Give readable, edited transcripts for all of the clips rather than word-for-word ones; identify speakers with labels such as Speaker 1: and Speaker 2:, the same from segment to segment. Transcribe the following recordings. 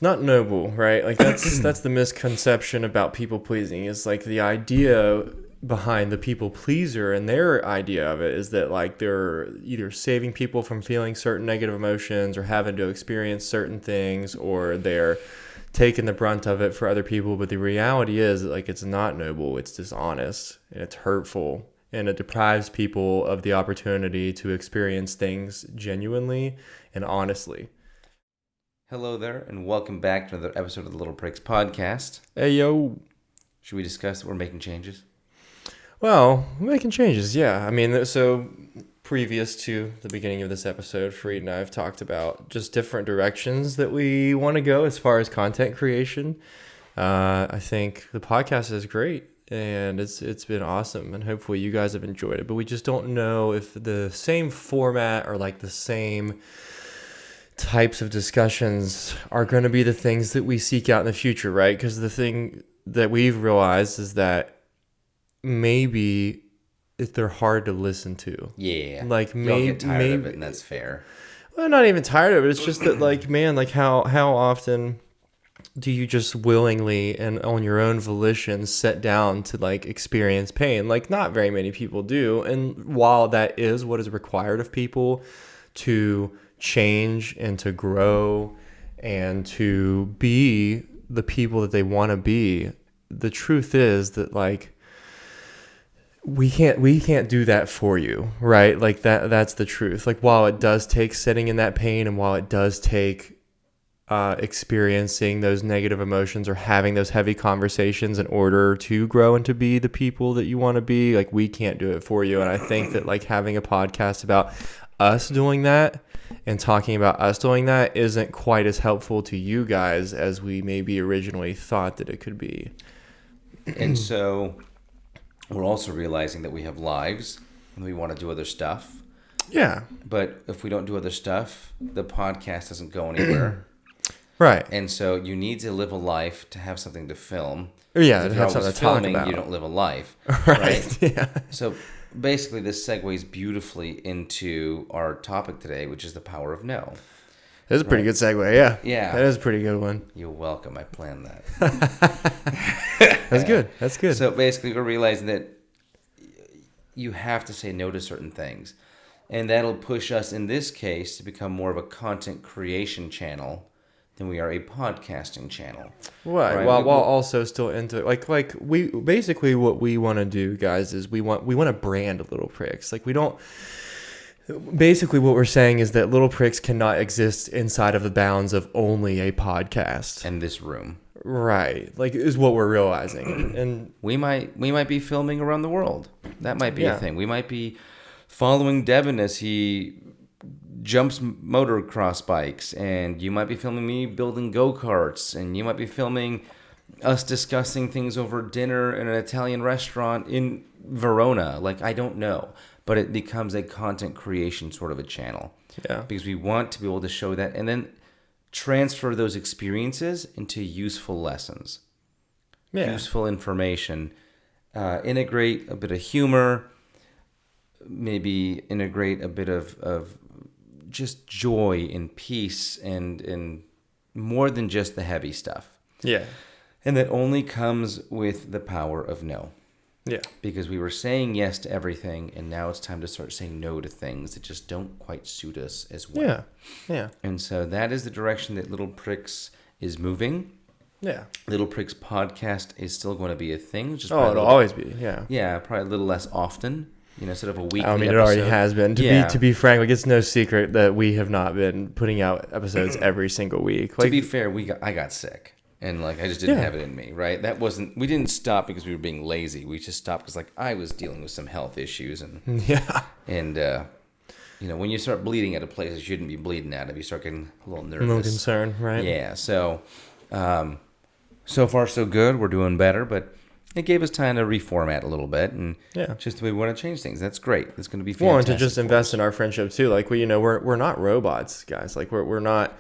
Speaker 1: it's not noble, right? Like that's the misconception about people pleasing. Is like the idea behind the people pleaser and their idea of it is that like they're either saving people from feeling certain negative emotions or having to experience certain things, or they're taking the brunt of it for other people. But the reality is that, like, it's not noble, it's dishonest, and it's hurtful, and it deprives people of the opportunity to experience things genuinely and honestly.
Speaker 2: Hello there, and welcome back to another episode of the Little Pricks podcast.
Speaker 1: Hey, yo.
Speaker 2: Should we discuss that we're making changes?
Speaker 1: Well, we're making changes, yeah. I mean, so previous to the beginning of this episode, Fareed and I have talked about just different directions that we want to go as far as content creation. I think the podcast is great, and it's been awesome, and hopefully you guys have enjoyed it. But we just don't know if the same format or like the same types of discussions are going to be the things that we seek out in the future, right? Because the thing that we've realized is that maybe if they're hard to listen to.
Speaker 2: Yeah.
Speaker 1: Like
Speaker 2: maybe get tired of it, and that's fair.
Speaker 1: Well, I'm not even tired of it. It's just that, like, man, like how often do you just willingly and on your own volition sit down to like experience pain? Like, not very many people do. And while that is what is required of people to change and to grow and to be the people that they want to be, the truth is that, like, we can't do that for you, right? Like that's the truth. Like, while it does take sitting in that pain, and while it does take experiencing those negative emotions or having those heavy conversations in order to grow and to be the people that you want to be, like, we can't do it for you. And I think that, like, having a podcast about us doing that and talking about us doing that isn't quite as helpful to you guys as we maybe originally thought that it could be.
Speaker 2: And so we're also realizing that we have lives and we want to do other stuff.
Speaker 1: Yeah.
Speaker 2: But if we don't do other stuff, the podcast doesn't go anywhere.
Speaker 1: Right.
Speaker 2: And so you need to live a life to have something to film.
Speaker 1: Yeah,
Speaker 2: if
Speaker 1: to
Speaker 2: you're
Speaker 1: have
Speaker 2: always
Speaker 1: something to talk
Speaker 2: filming,
Speaker 1: about.
Speaker 2: you don't live a life.
Speaker 1: Right. Yeah.
Speaker 2: So basically this segues beautifully into our topic today, which is the power of no.
Speaker 1: That's a pretty good segue, yeah.
Speaker 2: Yeah.
Speaker 1: That is a pretty good one.
Speaker 2: You're welcome. I planned that.
Speaker 1: That's good. That's good.
Speaker 2: So basically we're realizing that you have to say no to certain things. And that'll push us, in this case, to become more of a content creation channel than we are a podcasting channel.
Speaker 1: Right. While also still into like we basically what we want to do, guys, is we want to brand Little Pricks. Like, we don't. Basically, what we're saying is that Little Pricks cannot exist inside of the bounds of only a podcast.
Speaker 2: And this room.
Speaker 1: Right. Like, is what we're realizing. And
Speaker 2: we might be filming around the world. That might be a thing. We might be following Devin as he jumps motocross bikes, and you might be filming me building go-karts, and you might be filming us discussing things over dinner in an Italian restaurant in Verona. Like, I don't know. But it becomes a content creation sort of a channel.
Speaker 1: Yeah.
Speaker 2: Because we want to be able to show that and then transfer those experiences into useful lessons.
Speaker 1: Yeah.
Speaker 2: Useful information. Integrate a bit of humor. Maybe integrate a bit of just joy and peace and more than just the heavy stuff.
Speaker 1: Yeah.
Speaker 2: And that only comes with the power of no.
Speaker 1: Yeah.
Speaker 2: Because we were saying yes to everything, and now it's time to start saying no to things that just don't quite suit us as well.
Speaker 1: Yeah. Yeah.
Speaker 2: And so that is the direction that Little Pricks is moving.
Speaker 1: Yeah.
Speaker 2: Little Pricks podcast is still going to be a thing. Just
Speaker 1: it'll always be. Yeah.
Speaker 2: Yeah, probably a little less often. You know, instead of a weekly
Speaker 1: I mean,
Speaker 2: episode.
Speaker 1: it already has been. To be frank, like, it's no secret that we have not been putting out episodes every single week. Like,
Speaker 2: to be fair, I got sick. And, like, I just didn't have it in me, right? We didn't stop because we were being lazy. We just stopped because, like, I was dealing with some health issues. And, you know, when you start bleeding at a place you shouldn't be bleeding at, if you start getting a little nervous.
Speaker 1: A little concerned, right?
Speaker 2: Yeah. So, so far so good. We're doing better, but it gave us time to reformat a little bit. And just the way we want to change things. That's great. It's going to be fantastic.
Speaker 1: Well, and to just invest in our friendship, too. Like, we're not robots, guys. Like, we're not...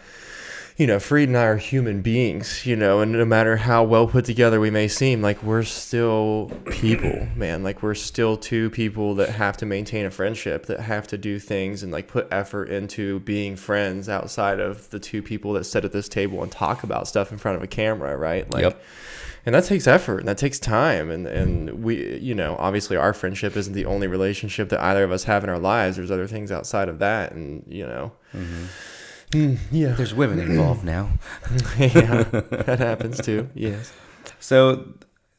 Speaker 1: Freed and I are human beings, and no matter how well put together we may seem, like we're still people, man. Like we're still two people that have to maintain a friendship, that have to do things and like put effort into being friends outside of the two people that sit at this table and talk about stuff in front of a camera, right? Like,
Speaker 2: yep.
Speaker 1: And that takes effort and that takes time. And we, obviously our friendship isn't the only relationship that either of us have in our lives. There's other things outside of that. And, yeah.
Speaker 2: There's women involved now.
Speaker 1: Yeah, that happens too. Yes.
Speaker 2: So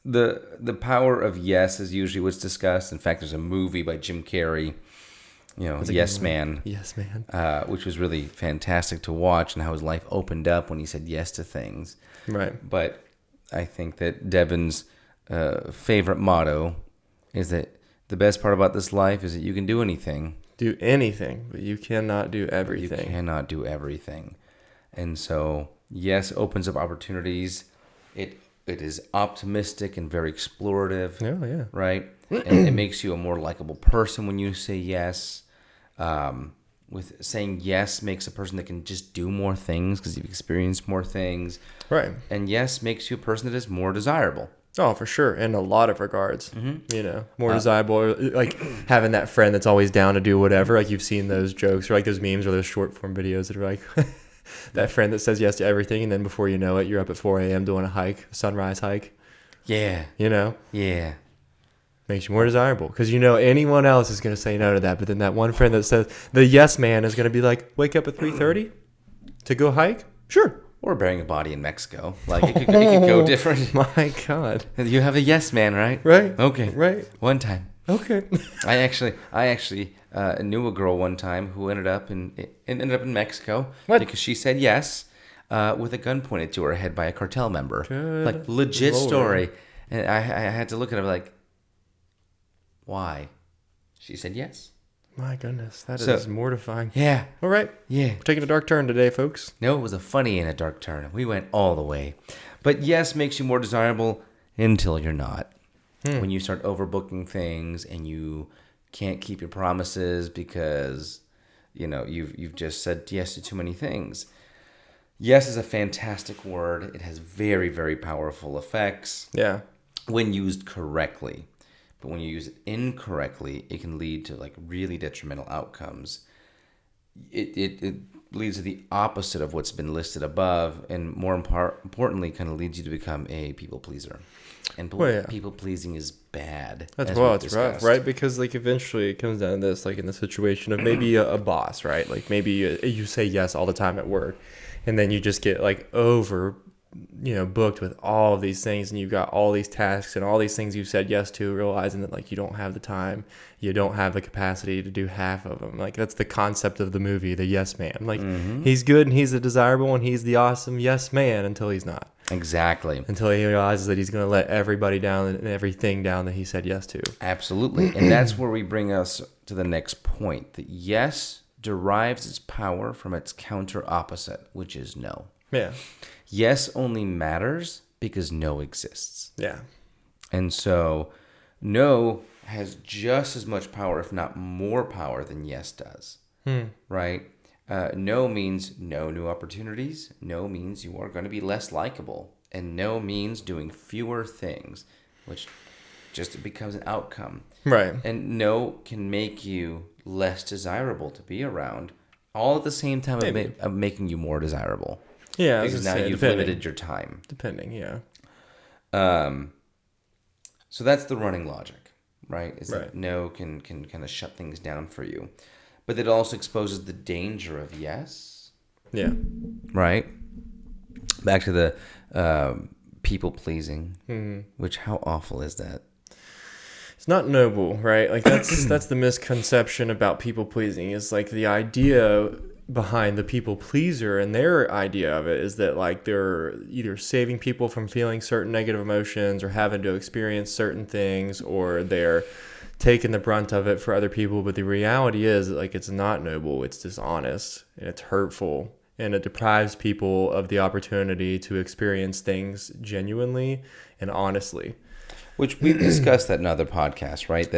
Speaker 2: the power of yes is usually what's discussed. In fact, there's a movie by Jim Carrey, Yes Man.
Speaker 1: Yes Man.
Speaker 2: Which was really fantastic to watch, and how his life opened up when he said yes to things.
Speaker 1: Right.
Speaker 2: But I think that Devin's favorite motto is that the best part about this life is that you can do anything.
Speaker 1: Do anything, but you cannot do everything.
Speaker 2: You cannot do everything. And so, yes, opens up opportunities. It is optimistic and very explorative.
Speaker 1: Oh, yeah.
Speaker 2: Right? And it makes you a more likable person when you say yes. With saying yes makes a person that can just do more things because you've experienced more things.
Speaker 1: Right.
Speaker 2: And yes makes you a person that is more desirable.
Speaker 1: Oh, for sure. In a lot of regards, more desirable, or like having that friend that's always down to do whatever. Like you've seen those jokes or like those memes or those short form videos that are like that friend that says yes to everything. And then before you know it, you're up at 4 a.m. doing a sunrise hike.
Speaker 2: Yeah.
Speaker 1: Yeah. Makes you more desirable because anyone else is going to say no to that. But then that one friend that says the yes man is going to be like, wake up at 3:30 to go hike? Sure.
Speaker 2: Or burying a body in Mexico. Like, it could go different.
Speaker 1: My God.
Speaker 2: You have a yes man, right?
Speaker 1: Right.
Speaker 2: Okay.
Speaker 1: Right.
Speaker 2: One time.
Speaker 1: Okay.
Speaker 2: I actually knew a girl one time who ended up in Mexico.
Speaker 1: What?
Speaker 2: Because she said yes with a gun pointed to her head by a cartel member.
Speaker 1: Good
Speaker 2: like, legit
Speaker 1: Lord.
Speaker 2: Story. And I had to look at her like, why? She said yes.
Speaker 1: My goodness, that is mortifying.
Speaker 2: Yeah.
Speaker 1: All right.
Speaker 2: Yeah.
Speaker 1: We're taking a dark turn today, folks.
Speaker 2: No, it was a funny and a dark turn. We went all the way. But yes makes you more desirable until you're not. When you start overbooking things and you can't keep your promises because, you've just said yes to too many things. Yes is a fantastic word. It has very, very powerful effects.
Speaker 1: Yeah.
Speaker 2: When used correctly. But when you use it incorrectly, it can lead to like really detrimental outcomes. It leads to the opposite of what's been listed above, and more importantly, kind of leads you to become a people pleaser. And people pleasing is bad.
Speaker 1: It's rough, right? Because like eventually it comes down to this, like in the situation of maybe a boss, right? Like maybe you say yes all the time at work, and then you just get like booked with all of these things, and you've got all these tasks and all these things you've said yes to, realizing that like you don't have the time, you don't have the capacity to do half of them. Like that's the concept of the movie, the yes man. Like he's good and he's the desirable and he's the awesome yes man until he's not.
Speaker 2: Exactly.
Speaker 1: Until he realizes that he's going to let everybody down and everything down that he said yes to.
Speaker 2: Absolutely. And that's where we bring us to the next point, that yes derives its power from its counter opposite, which is no.
Speaker 1: Yeah.
Speaker 2: Yes only matters because no exists.
Speaker 1: Yeah.
Speaker 2: And so no has just as much power, if not more power, than yes does. Right? No means no new opportunities. No means you are going to be less likable. And no means doing fewer things, which just becomes an outcome.
Speaker 1: Right.
Speaker 2: And no can make you less desirable to be around, all at the same time of making you more desirable.
Speaker 1: Yeah,
Speaker 2: because now you've limited your time.
Speaker 1: Depending, yeah.
Speaker 2: So that's the running logic, right? Is
Speaker 1: right.
Speaker 2: that no can kind of shut things down for you, but it also exposes the danger of yes.
Speaker 1: Yeah.
Speaker 2: Right. Back to the people pleasing, which how awful is that?
Speaker 1: It's not noble, right? Like that's the misconception about people pleasing. Is like the idea behind the people pleaser, and their idea of it is that like they're either saving people from feeling certain negative emotions or having to experience certain things, or they're taking the brunt of it for other people. But the reality is like it's not noble, it's dishonest, and it's hurtful, and it deprives people of the opportunity to experience things genuinely and honestly.
Speaker 2: Which we've discussed that in other podcasts, right?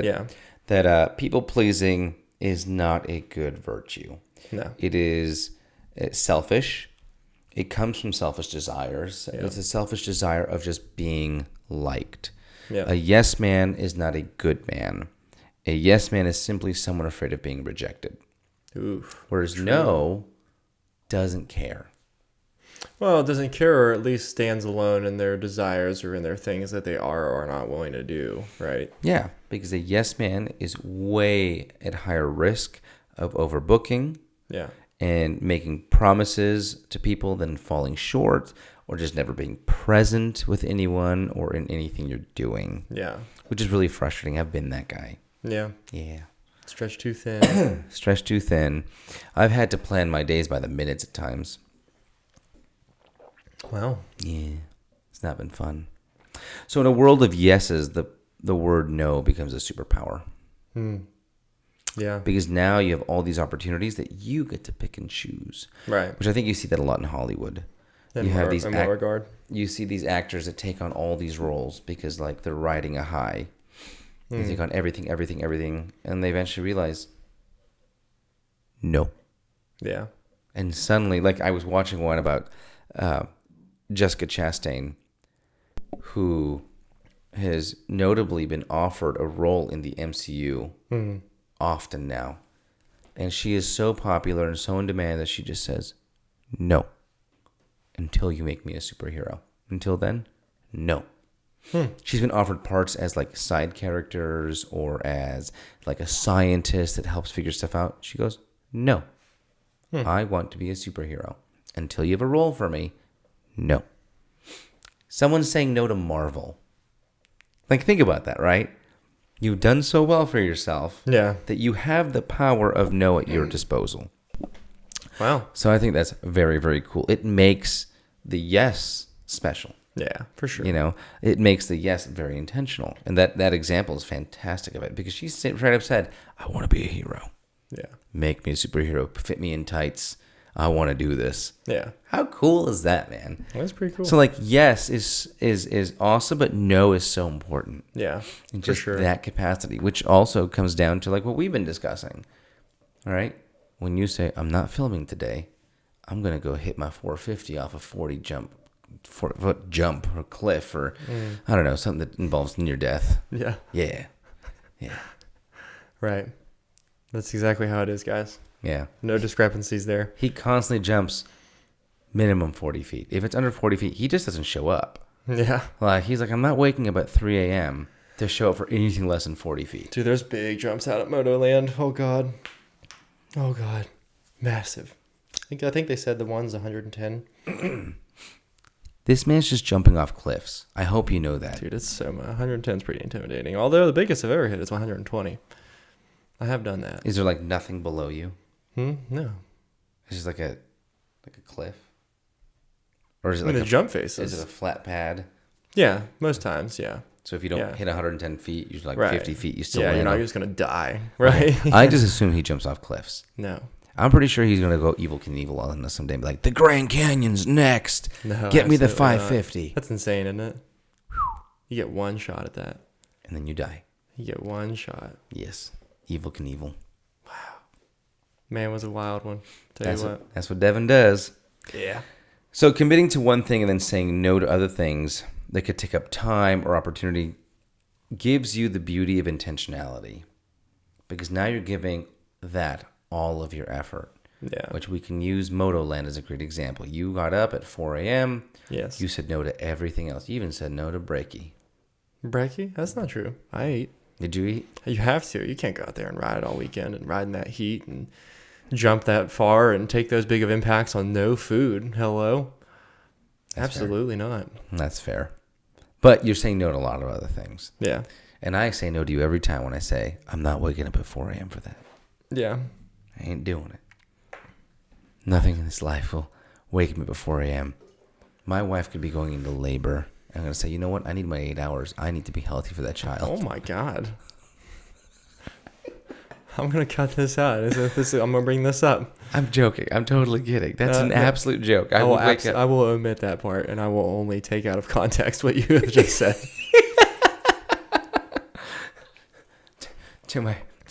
Speaker 2: That people pleasing is not a good virtue.
Speaker 1: No.
Speaker 2: It is selfish. it comes from selfish desires.
Speaker 1: Yeah.
Speaker 2: It's a selfish desire of just being liked.
Speaker 1: Yeah.
Speaker 2: A yes man is not a good man. A yes man is simply someone afraid of being rejected.
Speaker 1: Oof.
Speaker 2: Whereas no doesn't care.
Speaker 1: Well, it doesn't care, or at least stands alone in their desires or in their things that they are or are not willing to do, right?
Speaker 2: Yeah, because a yes man is way at higher risk of overbooking.
Speaker 1: Yeah.
Speaker 2: And making promises to people, then falling short, or just never being present with anyone or in anything you're doing.
Speaker 1: Yeah.
Speaker 2: Which is really frustrating. I've been that guy.
Speaker 1: Yeah.
Speaker 2: Yeah.
Speaker 1: Stretched too thin.
Speaker 2: Stretched too thin. I've had to plan my days by the minutes at times.
Speaker 1: Wow.
Speaker 2: Yeah. It's not been fun. So in a world of yeses, the word no becomes a superpower.
Speaker 1: Yeah.
Speaker 2: Because now you have all these opportunities that you get to pick and choose.
Speaker 1: Right.
Speaker 2: Which I think you see that a lot in Hollywood.
Speaker 1: In what regard?
Speaker 2: You see these actors that take on all these roles because like they're riding a high. They take on everything, and they eventually realize, no.
Speaker 1: Yeah.
Speaker 2: And suddenly, like I was watching one about Jessica Chastain, who has notably been offered a role in the MCU often now. And she is so popular and so in demand that she just says, no, until you make me a superhero. Until then, no. She's been offered parts as like side characters or as like a scientist that helps figure stuff out. She goes, no, I want to be a superhero. Until you have a role for me, no. Someone's saying no to Marvel. Like, think about that, right? You've done so well for yourself that you have the power of no at your disposal.
Speaker 1: Wow.
Speaker 2: So I think that's very, very cool. It makes the yes special.
Speaker 1: Yeah, for sure.
Speaker 2: You know, it makes the yes very intentional. And that example is fantastic of it because she straight up said, I want to be a hero.
Speaker 1: Yeah.
Speaker 2: Make me a superhero. Fit me in tights. I want to do this.
Speaker 1: Yeah.
Speaker 2: How cool is that, man?
Speaker 1: That's pretty cool.
Speaker 2: So like yes is awesome, but no is so important.
Speaker 1: Yeah.
Speaker 2: In
Speaker 1: for
Speaker 2: just
Speaker 1: sure.
Speaker 2: that capacity, which also comes down to like what we've been discussing. All right? When you say, I'm not filming today, I'm going to go hit my 450 off a 4-foot jump or cliff or I don't know, something that involves near death.
Speaker 1: Yeah.
Speaker 2: Yeah. Yeah.
Speaker 1: Right. That's exactly how it is, guys.
Speaker 2: Yeah.
Speaker 1: No discrepancies there.
Speaker 2: He constantly jumps minimum 40 feet. If it's under 40 feet, he just doesn't show up.
Speaker 1: Yeah.
Speaker 2: Like, he's like, I'm not waking up at 3 a.m. to show up for anything less than 40 feet.
Speaker 1: Dude, there's big jumps out at Motoland. Oh, God. Oh, God. Massive. I think they said the one's 110.
Speaker 2: This man's just jumping off cliffs. I hope you know that.
Speaker 1: Dude, it's so much. 110 is pretty intimidating. Although the biggest I've ever hit is 120. I have done that.
Speaker 2: Is there like nothing below you?
Speaker 1: No.
Speaker 2: It's just like a cliff? Or is it
Speaker 1: I mean,
Speaker 2: like
Speaker 1: the jump faces.
Speaker 2: Is it a flat pad?
Speaker 1: Yeah, most times, yeah.
Speaker 2: So if you don't hit 110 feet, you're like
Speaker 1: right.
Speaker 2: 50 feet, you still
Speaker 1: Yeah,
Speaker 2: land.
Speaker 1: you're not just going to die, right?
Speaker 2: I just assume he jumps off cliffs.
Speaker 1: No.
Speaker 2: I'm pretty sure he's going to go Evel Knievel on us someday and be like, the Grand Canyon's next.
Speaker 1: No,
Speaker 2: Get me the
Speaker 1: absolutely
Speaker 2: 550.
Speaker 1: not. That's insane, isn't it? You get one shot at that.
Speaker 2: And then you die.
Speaker 1: You get one shot.
Speaker 2: Yes. Evel Knievel.
Speaker 1: Man, was a wild one. Tell you what.
Speaker 2: That's what Devin does.
Speaker 1: Yeah.
Speaker 2: So committing to one thing and then saying no to other things that could take up time or opportunity gives you the beauty of intentionality. Because now you're giving that all of your effort.
Speaker 1: Yeah.
Speaker 2: Which we can use Motoland as a great example. You got up at 4 a.m.
Speaker 1: Yes.
Speaker 2: You said no to everything else. You even said no to brekkie.
Speaker 1: Brekkie? That's not true. I ate.
Speaker 2: Did you eat?
Speaker 1: You have to. You can't go out there and ride all weekend and ride in that heat and jump that far and take those big of impacts on no food. Hello?
Speaker 2: That's
Speaker 1: Absolutely not.
Speaker 2: That's fair. But you're saying no to a lot of other things.
Speaker 1: Yeah.
Speaker 2: And I say no to you every time when I say, I'm not waking up at 4 a.m. for that.
Speaker 1: Yeah.
Speaker 2: I ain't doing it. Nothing in this life will wake me up at 4 a.m. My wife could be going into labor. I'm going to say, you know what? I need my 8 hours. I need to be healthy for that child.
Speaker 1: Oh, my God. I'm going to cut this out. I'm going to bring this up.
Speaker 2: I'm joking. I'm totally kidding. That's an absolute joke.
Speaker 1: I will omit that part, and I will only take out of context what you have just said.
Speaker 2: to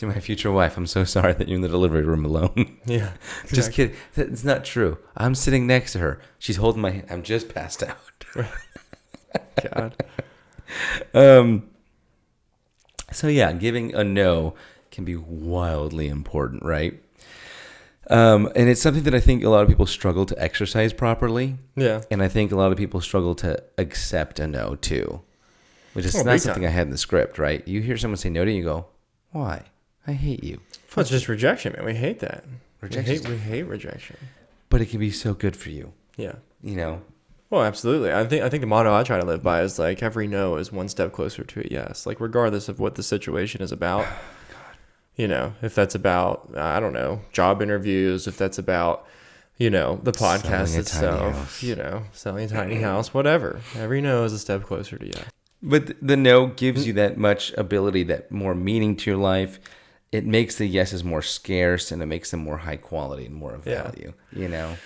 Speaker 2: To my future wife, I'm so sorry that you're in the delivery room alone.
Speaker 1: Yeah. Exactly.
Speaker 2: Just kidding. It's not true. I'm sitting next to her. She's holding my hand. I'm just passed out.
Speaker 1: God.
Speaker 2: So yeah, giving a no can be wildly important, right? And it's something that I think a lot of people struggle to exercise properly.
Speaker 1: Yeah.
Speaker 2: And I think a lot of people struggle to accept a no too, which is not
Speaker 1: big
Speaker 2: something
Speaker 1: time.
Speaker 2: I had in the script, right? You hear someone say no to you, you go, why? I hate you.
Speaker 1: Well, it's just rejection, man. We hate that.
Speaker 2: Rejection.
Speaker 1: We hate rejection.
Speaker 2: But it can be so good for you,
Speaker 1: Yeah.
Speaker 2: you know?
Speaker 1: Well, absolutely. I think the motto I try to live by is like every no is one step closer to a yes. Like regardless of what the situation is about. You know, if that's about, I don't know, job interviews, if that's about, you know, the podcast itself, you know, selling a tiny house, whatever. Every no is a step closer to yes.
Speaker 2: But the no gives you that much ability, that more meaning to your life. It makes the yeses more scarce, and it makes them more high quality and more of value, you know?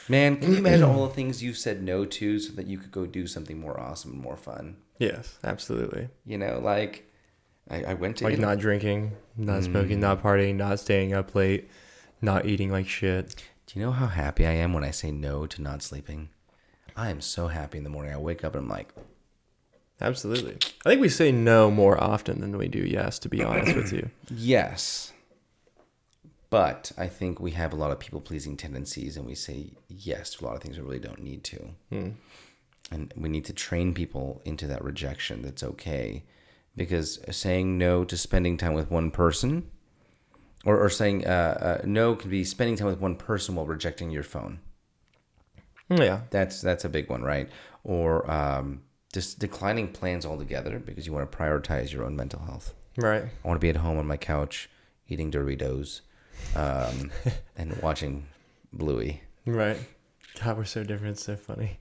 Speaker 2: Man, can you imagine all the things you've said no to so that you could go do something more awesome and more fun?
Speaker 1: Yes, absolutely.
Speaker 2: You know, like... I went to
Speaker 1: like not drinking, not smoking, not partying, not staying up late, not eating like shit.
Speaker 2: Do you know how happy I am when I say no to not sleeping? I am so happy in the morning. I wake up and I'm like...
Speaker 1: Absolutely. I think we say no more often than we do yes, to be honest with you.
Speaker 2: Yes. But I think we have a lot of people-pleasing tendencies, and we say yes to a lot of things we really don't need to. And we need to train people into that rejection that's okay. Because saying no to spending time with one person, or saying no can be spending time with one person while rejecting your phone.
Speaker 1: Yeah.
Speaker 2: That's a big one, right? Or just declining plans altogether because you want to prioritize your own mental health.
Speaker 1: Right.
Speaker 2: I want to be at home on my couch eating Doritos and watching Bluey.
Speaker 1: Right. God, we're so different. It's so funny.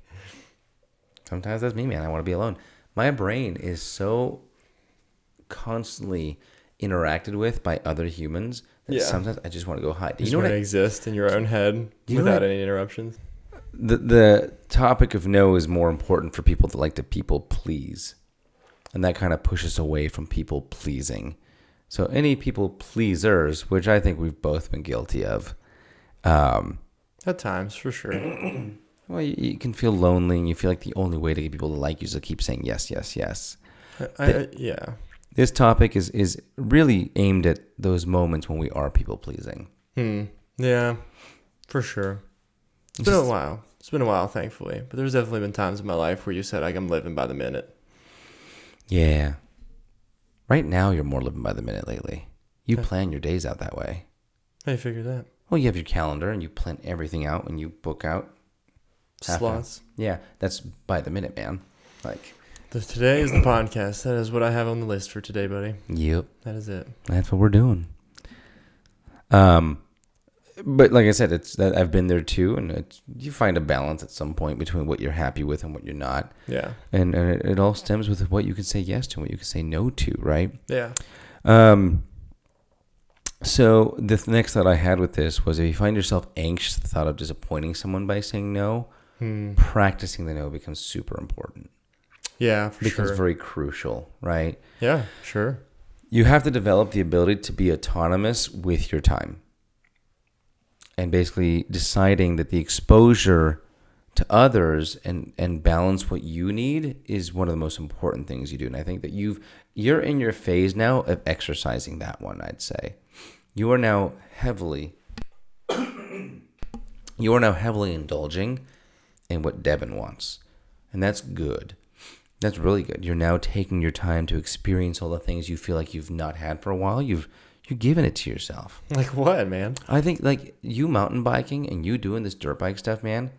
Speaker 2: Sometimes that's me, man. I want to be alone. My brain is so constantly interacted with by other humans that sometimes I just want to go hide.
Speaker 1: You want to exist in your own head without any interruptions.
Speaker 2: The topic of no is more important for people that like to people please, and that kind of pushes away from people pleasing. So any people pleasers, which I think we've both been guilty of,
Speaker 1: at times for sure.
Speaker 2: Well, you can feel lonely, and you feel like the only way to get people to like you is to keep saying yes, yes, yes.
Speaker 1: Yeah.
Speaker 2: This topic is really aimed at those moments when we are people pleasing.
Speaker 1: Yeah, for sure. It's been a while. It's been a while, thankfully. But there's definitely been times in my life where you said, like, I'm living by the minute.
Speaker 2: Yeah. Right now, you're more living by the minute lately. You plan your days out that way.
Speaker 1: How do you figure that?
Speaker 2: Well, you have your calendar, and you plan everything out, and you book out
Speaker 1: slots.
Speaker 2: Yeah, that's by the minute, man. Like...
Speaker 1: Today is the podcast. That is what I have on the list for today, buddy.
Speaker 2: Yep.
Speaker 1: That is it.
Speaker 2: That's what we're doing. But like I said, it's that I've been there too, and you find a balance at some point between what you're happy with and what you're not.
Speaker 1: Yeah.
Speaker 2: And it all stems with what you can say yes to and what you can say no to, right?
Speaker 1: Yeah.
Speaker 2: So the next thought I had with this was, if you find yourself anxious at the thought of disappointing someone by saying no, practicing the no becomes super important.
Speaker 1: Yeah, for sure.
Speaker 2: Becomes very crucial, right?
Speaker 1: Yeah, sure.
Speaker 2: You have to develop the ability to be autonomous with your time. And basically deciding that the exposure to others and balance what you need is one of the most important things you do. And I think that you're in your phase now of exercising that one, I'd say. You are now heavily indulging in what Devin wants. And that's good. That's really good. You're now taking your time to experience all the things you feel like you've not had for a while. You're giving it to yourself.
Speaker 1: Like what, man?
Speaker 2: I think like you mountain biking and you doing this dirt bike stuff, man.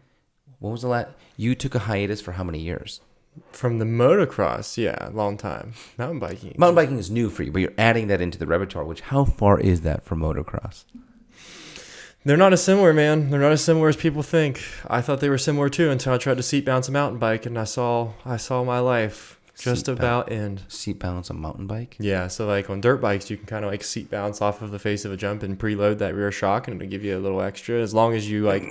Speaker 2: When was the last? You took a hiatus for how many years?
Speaker 1: From the motocross, yeah, long time. Mountain biking.
Speaker 2: Mountain biking is new for you, but you're adding that into the repertoire. Which, how far is that from motocross?
Speaker 1: They're not as similar, man. They're not as similar as people think. I thought they were similar too until I tried to seat bounce a mountain bike, and I saw my life just about end.
Speaker 2: Seat bounce a mountain bike?
Speaker 1: Yeah, so like on dirt bikes, you can kind of like seat bounce off of the face of a jump and preload that rear shock, and it'll give you a little extra. As long as you like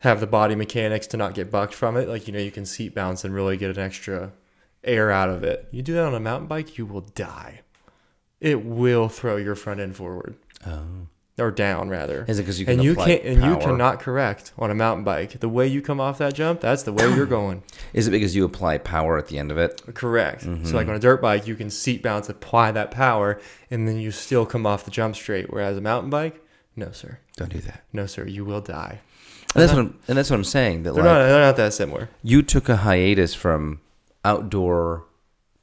Speaker 1: have the body mechanics to not get bucked from it, like, you know, you can seat bounce and really get an extra air out of it. You do that on a mountain bike, you will die. it will throw your front end forward.
Speaker 2: Oh.
Speaker 1: Or down, rather.
Speaker 2: Is it because you can
Speaker 1: you
Speaker 2: apply
Speaker 1: can't, and
Speaker 2: power?
Speaker 1: you cannot correct on a mountain bike. The way you come off that jump, that's the way you're going.
Speaker 2: Is it because you apply power at the end of it?
Speaker 1: Correct. So like on a dirt bike, you can seat bounce, apply that power, and then you still come off the jump straight. Whereas a mountain bike, no, sir.
Speaker 2: Don't do that.
Speaker 1: No, sir. You will die.
Speaker 2: And that's what I'm saying. That
Speaker 1: They're not that similar.
Speaker 2: You took a hiatus from outdoor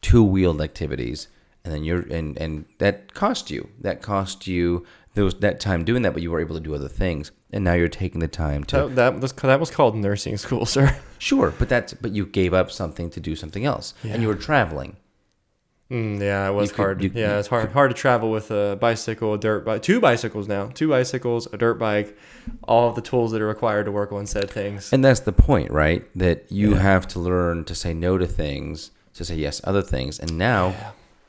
Speaker 2: two-wheeled activities, and then and that cost you. That cost you that time doing that, but you were able to do other things, and now you're taking the time to.
Speaker 1: That was called nursing school, sir.
Speaker 2: Sure, but you gave up something to do something else, and you were traveling.
Speaker 1: Yeah, it was hard. It's hard to travel with a bicycle, a dirt bike, 2 bicycles now, 2 bicycles, a dirt bike, all of the tools that are required to work on said things.
Speaker 2: And that's the point, right? That you have to learn to say no to things, to say yes to other things, and now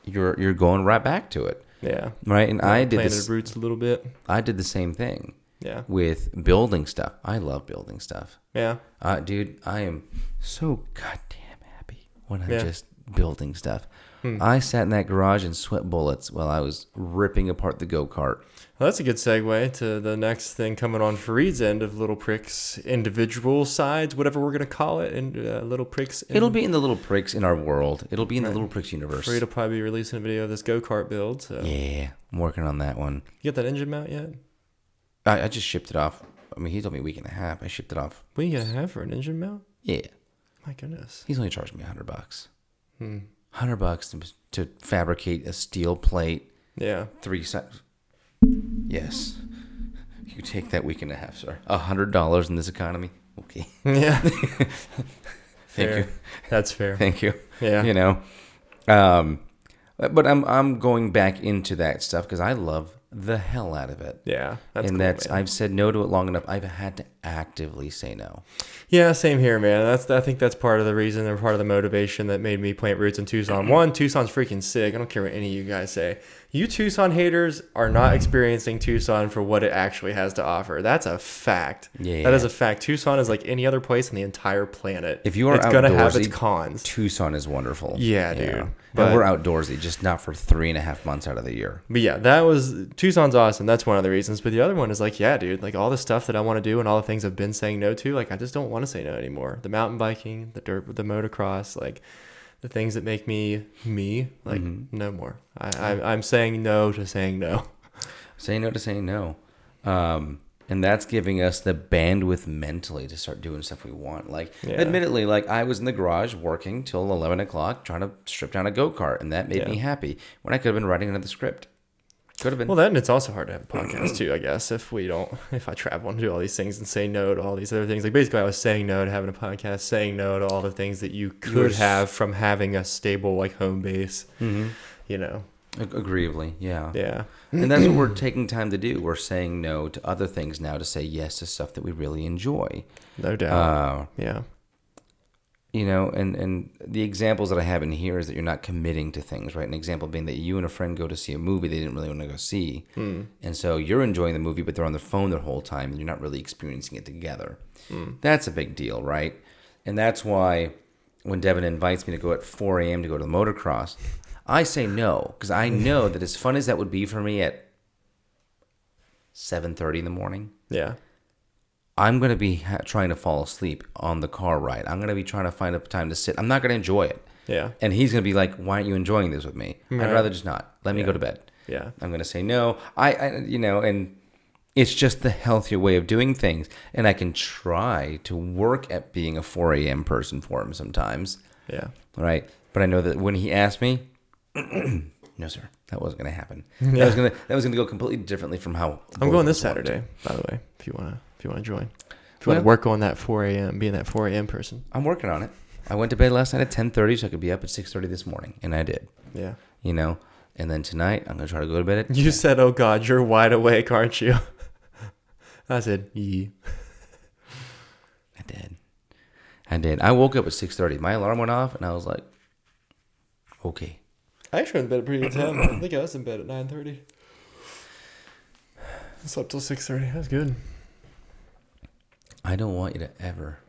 Speaker 2: you're going right back to it.
Speaker 1: Yeah.
Speaker 2: Right. And I did
Speaker 1: planted roots a little bit.
Speaker 2: I did the same thing.
Speaker 1: Yeah.
Speaker 2: With building stuff. I love building stuff.
Speaker 1: Yeah.
Speaker 2: Dude, I am so goddamn happy when I'm just building stuff. I sat in that garage and sweat bullets while I was ripping apart the go-kart.
Speaker 1: Well, that's a good segue to the next thing coming on for Reed's end of Little Pricks individual sides, whatever we're going to call it, and Little Pricks.
Speaker 2: It'll be in the Little Pricks in our world. It'll be in the Little Pricks universe.
Speaker 1: Reed will probably be releasing a video of this go-kart build. So.
Speaker 2: Yeah, I'm working on that one.
Speaker 1: You got that engine mount yet?
Speaker 2: I just shipped it off. I mean, he told me a week and a half. I shipped it off.
Speaker 1: What are you going to have for an engine mount?
Speaker 2: Yeah.
Speaker 1: My goodness.
Speaker 2: He's only charged me $100. $100 to fabricate a steel plate.
Speaker 1: Yeah.
Speaker 2: 3 sides. Yes. You take that week and a half, sir. $100 in this economy. Okay.
Speaker 1: Yeah.
Speaker 2: Thank you.
Speaker 1: That's fair.
Speaker 2: Thank you.
Speaker 1: Yeah.
Speaker 2: You know, but I'm going back into that stuff because I love the hell out of it.
Speaker 1: Yeah.
Speaker 2: I've said no to it long enough. I've had to actively say no.
Speaker 1: Yeah, same here, man. I think that's part of the reason or part of the motivation that made me plant roots in Tucson. One, Tucson's freaking sick. I don't care what any of you guys say. You Tucson haters are not experiencing Tucson for what it actually has to offer. That's a fact.
Speaker 2: Yeah.
Speaker 1: That is a fact. Tucson is like any other place on the entire planet.
Speaker 2: If you are
Speaker 1: it's
Speaker 2: outdoorsy,
Speaker 1: gonna have its cons.
Speaker 2: Tucson is wonderful.
Speaker 1: Yeah, dude.
Speaker 2: But we're outdoorsy, just not for 3.5 months out of the year.
Speaker 1: But yeah, Tucson's awesome. That's one of the reasons. But the other one is like, yeah, dude, like all the stuff that I want to do and all the things I've been saying no to, like I just don't want to say no anymore. The mountain biking, the motocross, like the things that make me, like no more. I'm saying no to saying no.
Speaker 2: Saying no to saying no. And that's giving us the bandwidth mentally to start doing stuff we want. Like, admittedly, like I was in the garage working till 11 o'clock trying to strip down a go-kart, and that made me happy when I could have been writing another script. Could have been.
Speaker 1: Well, then it's also hard to have a podcast too, I guess, if I travel and do all these things and say no to all these other things. Like basically I was saying no to having a podcast, saying no to all the things that you could have from having a stable like home base, you know.
Speaker 2: Agreeably, yeah.
Speaker 1: Yeah.
Speaker 2: And that's what we're taking time to do. We're saying no to other things now to say yes to stuff that we really enjoy.
Speaker 1: No doubt. Yeah.
Speaker 2: You know, and the examples that I have in here is that you're not committing to things, right? An example being that you and a friend go to see a movie they didn't really want to go see. And so you're enjoying the movie, but they're on their phone their whole time, and you're not really experiencing it together. That's a big deal, right? And that's why when Devin invites me to go at 4 a.m. to go to the motocross, I say no, because I know that as fun as that would be for me at 7:30 in the morning, I'm going to be trying to fall asleep on the car ride. I'm going to be trying to find a time to sit. I'm not going to enjoy it.
Speaker 1: Yeah.
Speaker 2: And he's going to be like, why aren't you enjoying this with me? I'd rather just not. Let me go to bed.
Speaker 1: Yeah.
Speaker 2: I'm going to say no. And it's just the healthier way of doing things. And I can try to work at being a 4 a.m. person for him sometimes.
Speaker 1: Yeah.
Speaker 2: Right. But I know that when he asked me, no, sir, that wasn't going to happen. That was going to go completely differently from how
Speaker 1: I'm going this Saturday, by the way, if you want to join. If you want to work on that 4 a.m., being that 4 a.m. person.
Speaker 2: I'm working on it. I went to bed last night at 10:30 so I could be up at 6:30 this morning, and I did.
Speaker 1: Yeah.
Speaker 2: You know, and then tonight I'm going to try to go to bed at 10.
Speaker 1: You said, oh, God, you're wide awake, aren't you? I said, yee.
Speaker 2: I did. I woke up at 6:30. My alarm went off, and I was like, okay.
Speaker 1: I actually went to bed at pretty good time. I think I was in bed at 9:30. I slept till 6:30. That's good.
Speaker 2: I don't want you to ever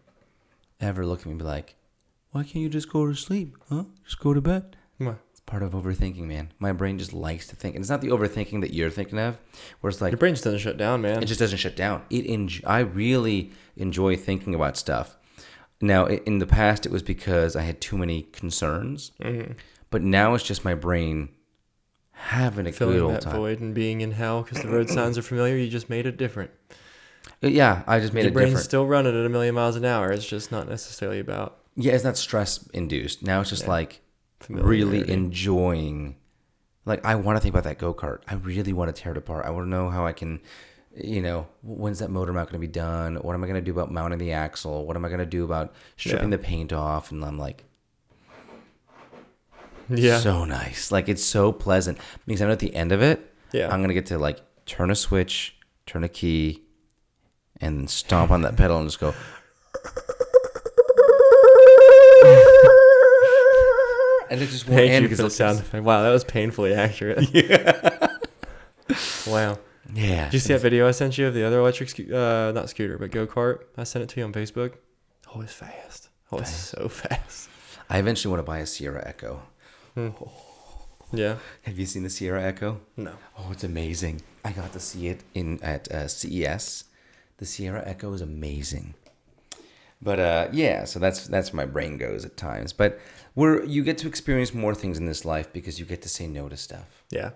Speaker 2: look at me and be like, why can't you just go to sleep? Huh? Just go to bed.
Speaker 1: Come on.
Speaker 2: It's part of overthinking, man. My brain just likes to think. And it's not the overthinking that you're thinking of, where it's like...
Speaker 1: Your brain just doesn't shut down, man.
Speaker 2: It just doesn't shut down. I really enjoy thinking about stuff. Now, in the past, it was because I had too many concerns. Mm-hmm. But now it's just my brain having a
Speaker 1: filling
Speaker 2: good old
Speaker 1: that
Speaker 2: time.
Speaker 1: void and being in hell because the road signs are familiar. You just made it different.
Speaker 2: Yeah, I just made it different.
Speaker 1: Your brain's still running at 1,000,000 miles an hour. It's just not necessarily about...
Speaker 2: Yeah, it's not stress-induced. Now it's just like really enjoying... Like, I want to think about that go-kart. I really want to tear it apart. I want to know how I can... when's that motor mount going to be done? What am I going to do about mounting the axle? What am I going to do about stripping the paint off? And I'm like... Yeah. So nice. Like, it's so pleasant. Because I know at the end of it, I'm going to get to, like, turn a switch, turn a key, and then stomp on that pedal and just go... and it just won't end because the sound
Speaker 1: effect. Wow, that was painfully accurate. Yeah. Wow.
Speaker 2: Yeah.
Speaker 1: Did you see that video I sent you of the other electric, not scooter, but go-kart? I sent it to you on Facebook. Oh, it's fast. Oh, it's so fast.
Speaker 2: I eventually want to buy a Sierra Echo.
Speaker 1: Oh. Yeah.
Speaker 2: Have you seen the Sierra Echo?
Speaker 1: No.
Speaker 2: Oh, it's amazing. I got to see it at CES. The Sierra Echo is amazing. But so that's where my brain goes at times. But you get to experience more things in this life because you get to say no to stuff.
Speaker 1: Yeah.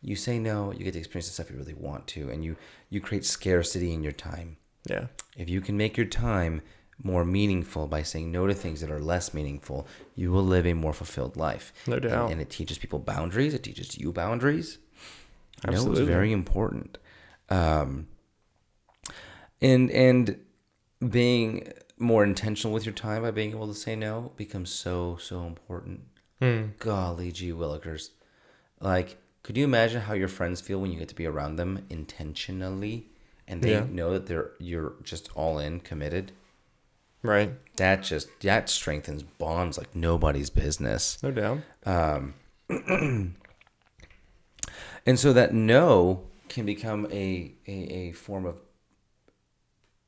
Speaker 2: You say no, you get to experience the stuff you really want to, and you create scarcity in your time.
Speaker 1: Yeah.
Speaker 2: If you can make your time more meaningful by saying no to things that are less meaningful, you will live a more fulfilled life.
Speaker 1: No doubt.
Speaker 2: And it teaches people boundaries. It teaches you boundaries.
Speaker 1: Absolutely.
Speaker 2: No, it's very important. And being more intentional with your time by being able to say no becomes so important. Golly gee willikers. Like, could you imagine how your friends feel when you get to be around them intentionally and they know that you're just all in, committed?
Speaker 1: Right.
Speaker 2: That strengthens bonds like nobody's business.
Speaker 1: No doubt.
Speaker 2: And so that no can become a form of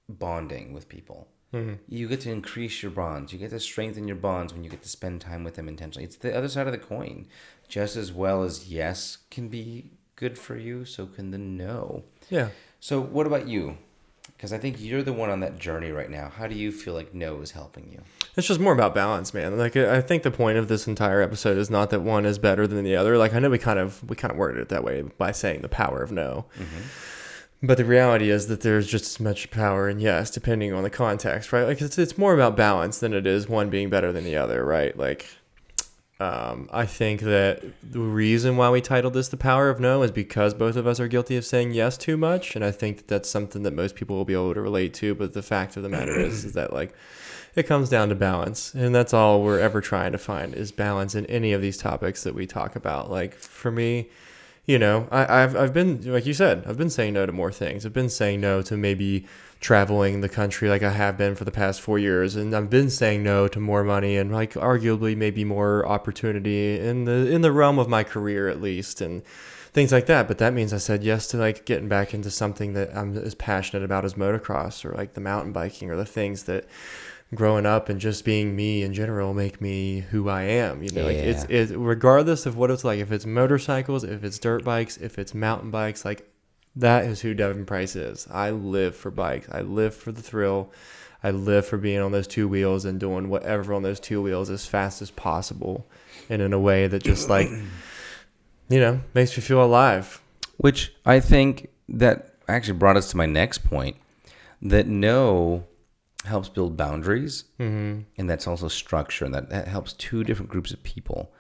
Speaker 2: bonding with people. Mm-hmm. You get to increase your bonds. You get to strengthen your bonds when you get to spend time with them intentionally. It's the other side of the coin. Just as well as yes can be good for you, so can the no.
Speaker 1: Yeah.
Speaker 2: So what about you? Because I think you're the one on that journey right now. How do you feel like no is helping you?
Speaker 1: It's just more about balance, man. Like, I think the point of this entire episode is not that one is better than the other. Like, I know we kind of worded it that way by saying the power of no. Mm-hmm. But the reality is that there's just as much power in yes, depending on the context, right? Like, it's more about balance than it is one being better than the other, right? Like, I think that the reason why we titled this The Power of No is because both of us are guilty of saying yes too much. And I think that that's something that most people will be able to relate to. But the fact of the matter is that, like, it comes down to balance. And that's all we're ever trying to find is balance in any of these topics that we talk about. Like, for me, I've been, like you said, I've been saying no to more things. I've been saying no to maybe traveling the country like I have been for the past 4 years. And I've been saying no to more money and, like, arguably maybe more opportunity in the realm of my career, at least, and things like that. But that means I said yes to, like, getting back into something that I'm as passionate about as motocross or, like, the mountain biking or the things that growing up and just being me in general make me who I am. Like, it's regardless of what it's like, if it's motorcycles, if it's dirt bikes, if it's mountain bikes, like, that is who Devin Price is. I live for bikes. I live for the thrill. I live for being on those two wheels and doing whatever on those two wheels as fast as possible and in a way that just, like, makes me feel alive.
Speaker 2: Which I think that actually brought us to my next point, that no helps build boundaries, and that's also structure, and that helps two different groups of people.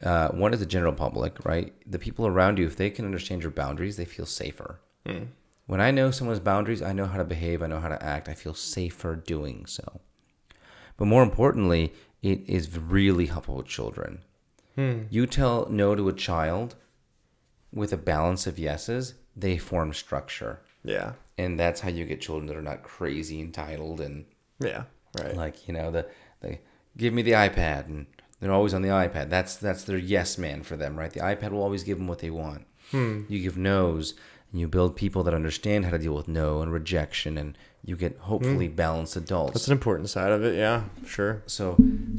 Speaker 2: One is the general public, right? The people around you, if they can understand your boundaries, they feel safer. When I know someone's boundaries, I know how to behave, I know how to act, I feel safer doing so. But more importantly, it is really helpful with children. You tell no to a child with a balance of yeses, they form structure.
Speaker 1: Yeah.
Speaker 2: And that's how you get children that are not crazy entitled and like, they give me the iPad and they're always on the iPad. That's their yes man for them, right? The iPad will always give them what they want. You give no's and you build people that understand how to deal with no and rejection and you get hopefully balanced adults.
Speaker 1: That's an important side of it. Yeah, sure.
Speaker 2: So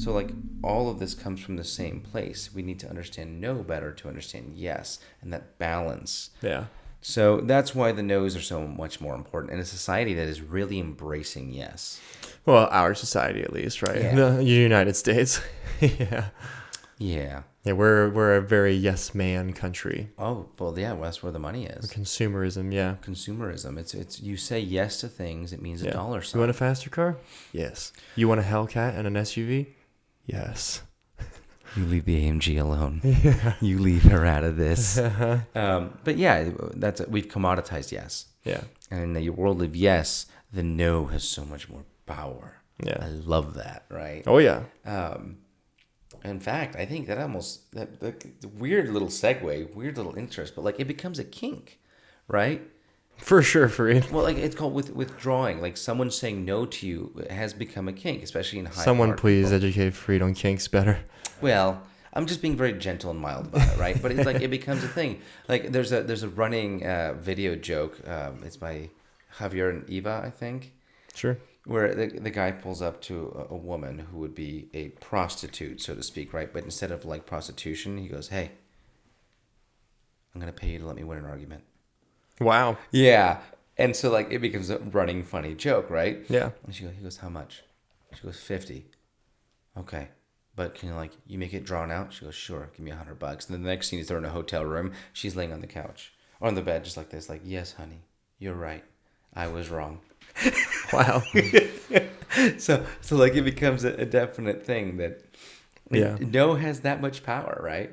Speaker 2: like all of this comes from the same place. We need to understand no better to understand yes, and that balance.
Speaker 1: Yeah.
Speaker 2: So that's why the no's are so much more important in a society that is really embracing yes.
Speaker 1: Well, our society at least, right?
Speaker 2: Yeah.
Speaker 1: The United States. Yeah.
Speaker 2: Yeah.
Speaker 1: Yeah, we're a very yes man country.
Speaker 2: Oh, well, yeah, well, that's where the money is.
Speaker 1: Consumerism, yeah.
Speaker 2: Consumerism. It's you say yes to things, it means a dollar sign.
Speaker 1: You want a faster car? Yes. You want a Hellcat and an SUV? Yes.
Speaker 2: You leave the AMG alone.
Speaker 1: Yeah.
Speaker 2: You leave her out of this. But yeah, we've commoditized yes.
Speaker 1: Yeah.
Speaker 2: And in the world of yes, the no has so much more power.
Speaker 1: Yeah.
Speaker 2: I love that, right?
Speaker 1: Oh, yeah.
Speaker 2: In fact, I think that the weird little segue, weird little interest, but like it becomes a kink, right?
Speaker 1: For sure, Fareed.
Speaker 2: Well, like it's called withdrawing. Like someone saying no to you has become a kink, especially in high.
Speaker 1: Someone please educate Fareed on kinks better.
Speaker 2: Well, I'm just being very gentle and mild about it, right? But it's like it becomes a thing. Like there's a running video joke. It's by Javier and Eva, I think.
Speaker 1: Sure.
Speaker 2: Where the guy pulls up to a woman who would be a prostitute, so to speak, right? But instead of like prostitution, he goes, "Hey, I'm gonna pay you to let me win an argument."
Speaker 1: Wow.
Speaker 2: Yeah, and so like it becomes a running funny joke, right?
Speaker 1: Yeah.
Speaker 2: And he goes, "How much?" She goes, $50. Okay, but can you make it drawn out? She goes, "Sure, give me $100." And then the next scene is they're in a hotel room. She's laying on the couch or on the bed, just like this, like, "Yes, honey, you're right. I was wrong."
Speaker 1: Wow.
Speaker 2: So like it becomes a definite thing that no has that much power, right?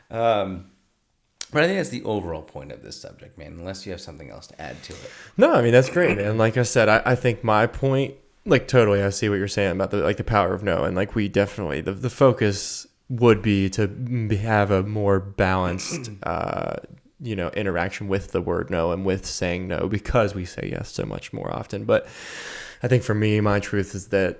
Speaker 2: But I think that's the overall point of this subject, man, unless you have something else to add to it.
Speaker 1: No, I mean, that's great, man. Like I said, I think my point, like totally, I see what you're saying about the power of no. And like we definitely, the focus would be to have a more balanced, interaction with the word no and with saying no, because we say yes so much more often. But I think for me, my truth is that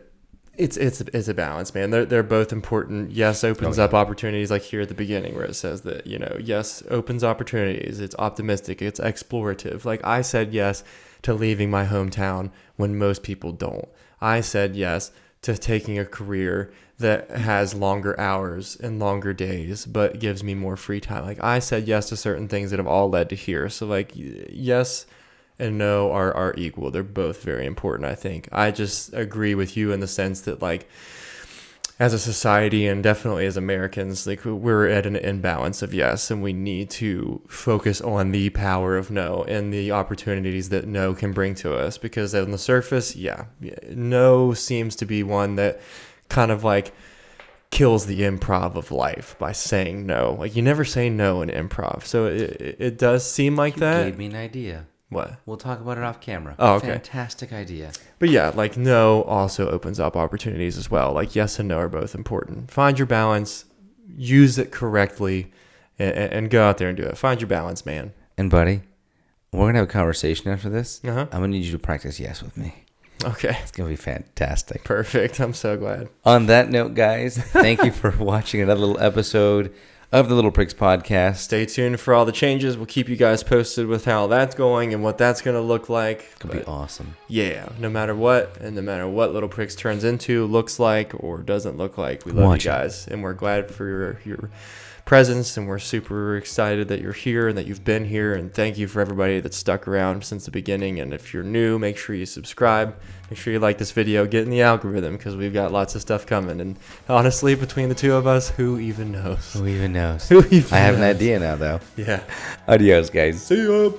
Speaker 1: it's a balance, man. They're both important. Yes opens up opportunities, like here at the beginning where it says that, yes opens opportunities. It's optimistic. It's explorative. Like I said yes to leaving my hometown when most people don't. I said yes to taking a career that has longer hours and longer days, but gives me more free time. Like I said yes to certain things that have all led to here. So like yes and no are equal. They're both very important, I think. I just agree with you in the sense that like as a society and definitely as Americans, like we're at an imbalance of yes, and we need to focus on the power of no and the opportunities that no can bring to us, because on the surface, no seems to be one that kind of like kills the improv of life by saying no. Like you never say no in improv. So it does seem like that.
Speaker 2: You gave me an idea.
Speaker 1: What?
Speaker 2: We'll talk about it off camera.
Speaker 1: Oh, okay.
Speaker 2: Fantastic idea.
Speaker 1: But yeah, like no also opens up opportunities as well. Like yes and no are both important. Find your balance, use it correctly, and go out there and do it. Find your balance, man.
Speaker 2: And buddy, we're going to have a conversation after this.
Speaker 1: Uh-huh.
Speaker 2: I'm going to need you to practice yes with me.
Speaker 1: Okay.
Speaker 2: It's going to be fantastic.
Speaker 1: Perfect. I'm so glad.
Speaker 2: On that note, guys, thank you for watching another little episode of the Little Pricks Podcast.
Speaker 1: Stay tuned for all the changes. We'll keep you guys posted with how that's going and what that's going to look like.
Speaker 2: It's going to be awesome.
Speaker 1: Yeah, no matter what, and no matter what Little Pricks turns into, looks like, or doesn't look like, we love you guys. And we're glad for your presence, and we're super excited that you're here and that you've been here, and thank you for everybody that's stuck around since the beginning. And if you're new, make sure you subscribe, make sure you like this video, get in the algorithm, because we've got lots of stuff coming. And honestly, between the two of us, who even knows?
Speaker 2: Who even knows?
Speaker 1: Who even
Speaker 2: I have
Speaker 1: knows?
Speaker 2: an idea now, though.
Speaker 1: Yeah.
Speaker 2: Adios, guys.
Speaker 1: See ya.